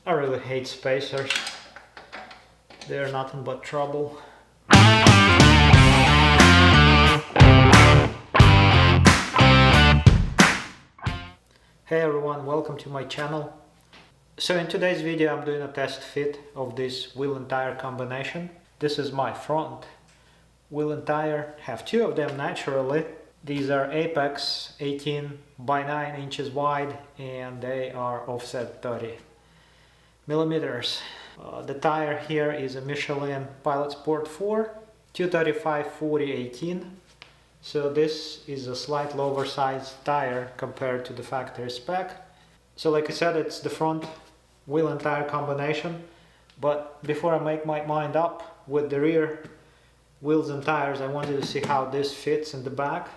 I really hate spacers. They're nothing but trouble. Hey everyone, welcome to my channel. So in today's video I'm doing a test fit of this wheel and tire combination. This is my front wheel and tire. Have two of them naturally. These are Apex 18 by 9 inches wide and they are offset 30 millimeters. The tire here is a Michelin Pilot Sport 4 235/40/18. So this is a slightly oversized tire compared to the factory spec. So like I said, it's the front wheel and tire combination. But before I make my mind up with the rear wheels and tires, I wanted to see how this fits in the back.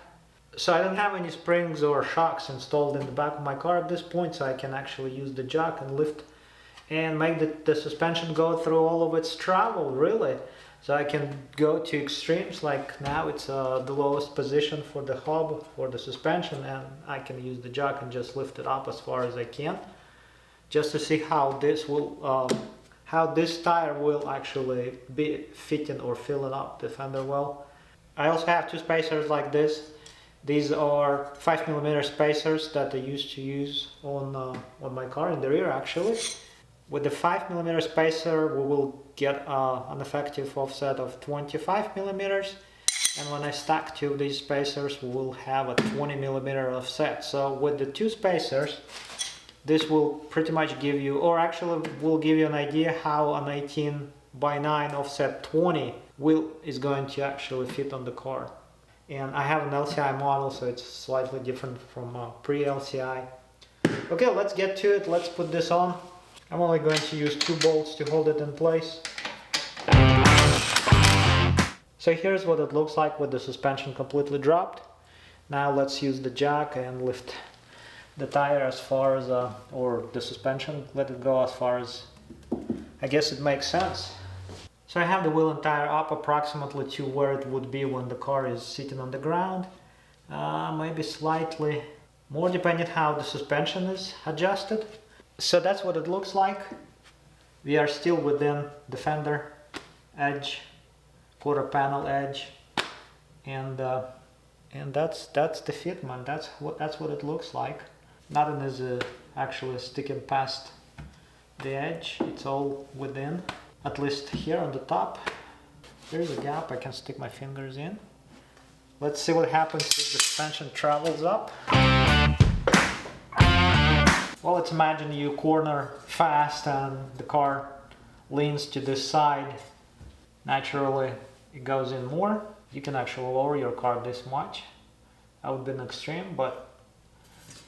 So I don't have any springs or shocks installed in the back of my car at this point, so I can actually use the jack and lift and make the suspension go through all of its travel, really. So I can go to extremes, like now it's the lowest position for the hub for the suspension, and I can use the jack and just lift it up as far as I can, just to see how this will, how this tire will actually be fitting or filling up the fender well. I also have two spacers like this. These are 5mm spacers that I used to use on my car in the rear actually. With the 5mm spacer we will get an effective offset of 25mm, and when I stack two of these spacers we will have a 20mm offset. So with the two spacers this will pretty much give you, or actually will give you an idea how an 18 by 9 offset 20 wheel is going to actually fit on the car. And I have an LCI model, so it's slightly different from pre-LCI. Okay, let's get to it. Let's put this on. I'm only going to use 2 bolts to hold it in place. So here's what it looks like with the suspension completely dropped. Now let's use the jack and lift the tire as far as, or the suspension, let it go as far as I guess it makes sense. So I have the wheel and tire up approximately to where it would be when the car is sitting on the ground. Maybe slightly more depending how the suspension is adjusted. So that's what it looks like. We are still within the fender edge, quarter panel edge, and that's the fitment. That's what it looks like. Nothing is actually sticking past the edge. It's all within. At least here on the top, there's a gap I can stick my fingers in. Let's see what happens if the suspension travels up. Well, let's imagine you corner fast and the car leans to this side. Naturally, it goes in more. You can actually lower your car this much. That would be an extreme, but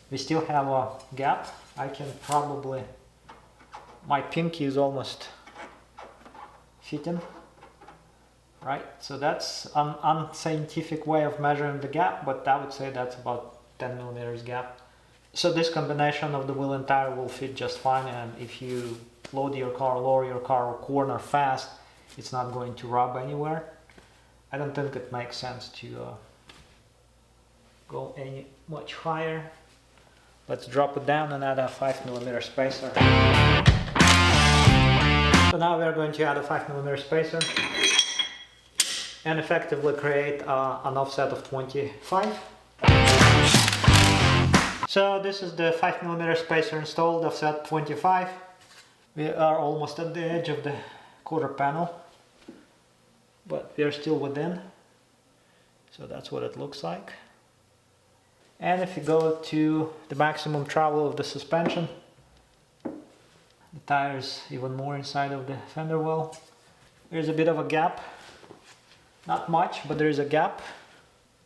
we still have a gap. I can probably, my pinky is almost fitting, right? So that's an unscientific way of measuring the gap, but I would say that's about 10mm gap. So this combination of the wheel and tire will fit just fine, and if you load your car, lower your car, or corner fast, it's not going to rub anywhere. I don't think it makes sense to go any much higher. Let's drop it down and add a 5mm spacer. So now we are going to add a 5mm spacer and effectively create an offset of 25. So this is the 5mm spacer installed, offset 25. We are almost at the edge of the quarter panel, but we are still within. So that's what it looks like. And if you go to the maximum travel of the suspension, the tire is even more inside of the fender well. There's a bit of a gap, not much, but there is a gap.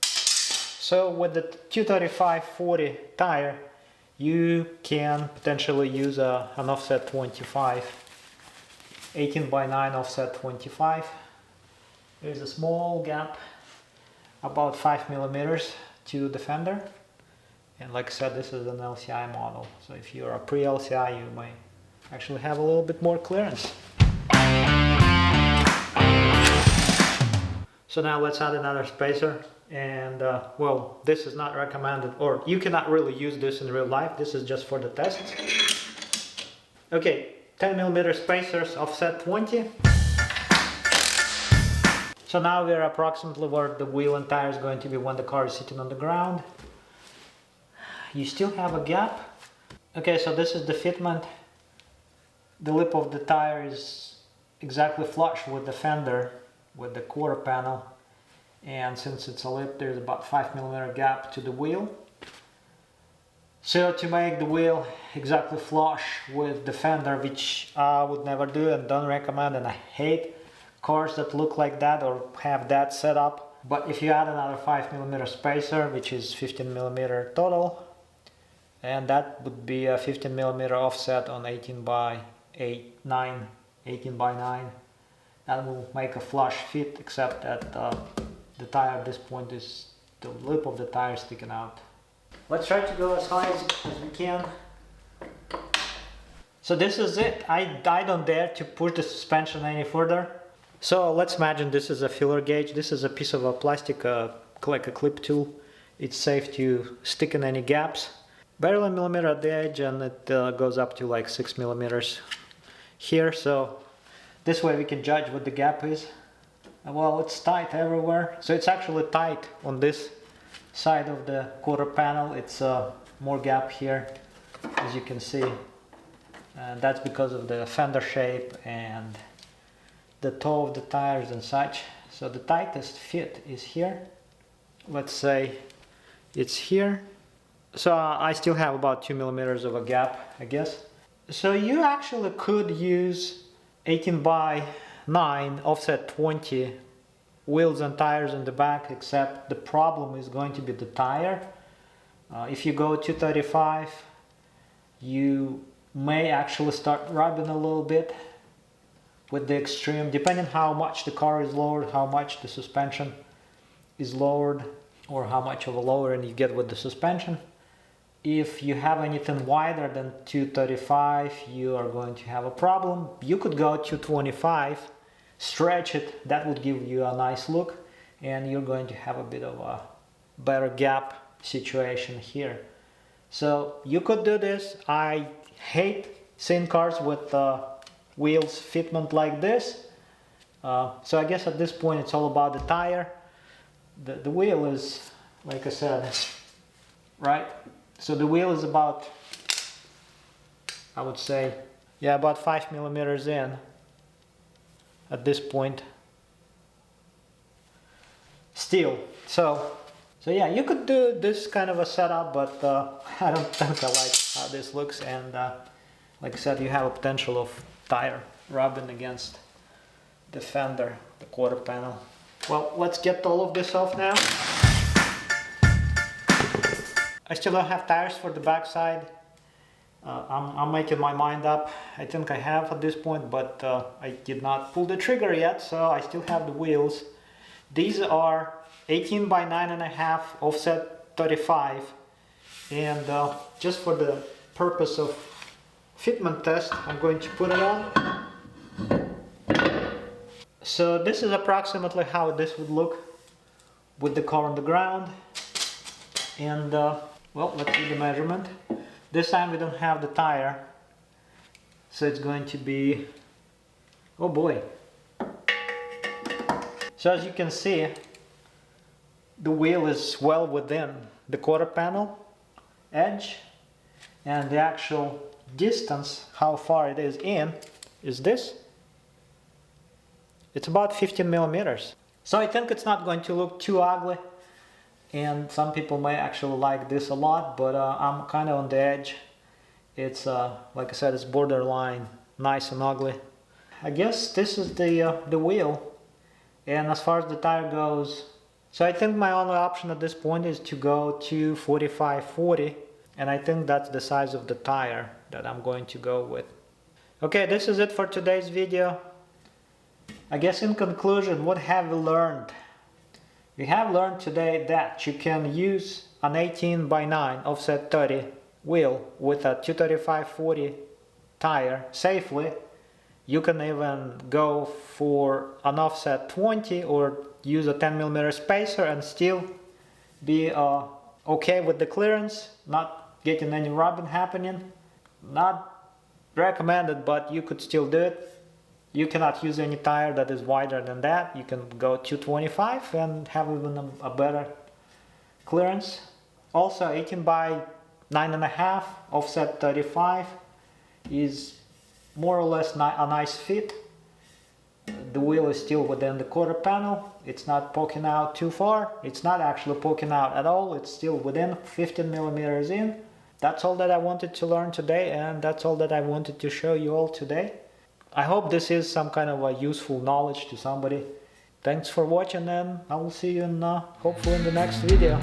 So with the 235/40 tire, you can potentially use an offset 25, 18 by 9 offset 25. There's a small gap, about 5mm to the fender. And like I said, this is an LCI model. So if you're a pre-LCI, you might actually have a little bit more clearance. So now let's add another spacer. And well, this is not recommended, or you cannot really use this in real life. This is just for the test. Okay, 10mm spacers offset 20. So now we're approximately where the wheel and tire is going to be when the car is sitting on the ground. You still have a gap. Okay, so this is the fitment. The lip of the tire is exactly flush with the fender, with the quarter panel. And since it's a lip, there's about 5mm gap to the wheel. So to make the wheel exactly flush with the fender, which I would never do and don't recommend, and I hate cars that look like that or have that set up. But if you add another 5mm spacer, which is 15mm total, and that would be a 15mm offset on 18 by 9, that will make a flush fit, except that the tire at this point is, the lip of the tire sticking out. Let's try to go as high as we can. So this is it. I don't dare to push the suspension any further. So let's imagine this is a filler gauge. This is a piece of a plastic, like a clip tool. It's safe to stick in any gaps. Barely a millimeter at the edge, and it goes up to like 6mm here. So this way we can judge what the gap is. Well, it's tight everywhere. So it's actually tight on this side of the quarter panel. It's more gap here, as you can see. And that's because of the fender shape and the toe of the tires and such. So the tightest fit is here. Let's say it's here. So I still have about 2mm of a gap, I guess. So you actually could use 18 by 9 offset 20 wheels and tires in the back, except the problem is going to be the tire. If you go 235, you may actually start rubbing a little bit with the extreme, depending how much the car is lowered, how much the suspension is lowered, or how much of a lowering you get with the suspension. If you have anything wider than 235, you are going to have a problem. You could go 225, stretch it, that would give you a nice look, and you're going to have a bit of a better gap situation here. So you could do this. I hate seeing cars with wheels fitment like this. So I guess at this point it's all about the tire. The wheel is, like I said, right? So the wheel is about, I would say, yeah, about 5mm in at this point. Still, so yeah, you could do this kind of a setup, but I don't think I like how this looks, and like I said, you have a potential of tire rubbing against the fender, the quarter panel. Well, let's get all of this off now. I still don't have tires for the back side. I'm making my mind up. I think I have at this point, but I did not pull the trigger yet, so I still have the wheels. These are 18 by 9.5 offset 35, and just for the purpose of fitment test, I'm going to put it on. So this is approximately how this would look with the car on the ground. And well, let's do the measurement. This time we don't have the tire, so it's going to be, oh boy. So as you can see, the wheel is well within the quarter panel edge, and the actual distance, how far it is in, is this. It's about 15mm. So I think it's not going to look too ugly, and some people may actually like this a lot, but I'm kind of on the edge. It's like I said, it's borderline nice and ugly. I guess this is the wheel, and as far as the tire goes, so I think my only option at this point is to go to 45/40, and I think that's the size of the tire that I'm going to go with. Okay, this is it for today's video. I guess in conclusion, what have we learned? We have learned today that you can use an 18 by 9 offset 30 wheel with a 235/40 tire safely. You can even go for an offset 20 or use a 10mm spacer and still be okay with the clearance, not getting any rubbing happening, not recommended, but you could still do it. You cannot use any tire that is wider than that. You can go 225 and have even a better clearance. Also 18 by 9.5 offset 35 is more or less a nice fit. The wheel is still within the quarter panel. It's not poking out too far. It's not actually poking out at all. It's still within 15 millimeters in. That's all that I wanted to learn today, and that's all that I wanted to show you all today. I hope this is some kind of a useful knowledge to somebody. Thanks for watching, and I will see you hopefully in the next video.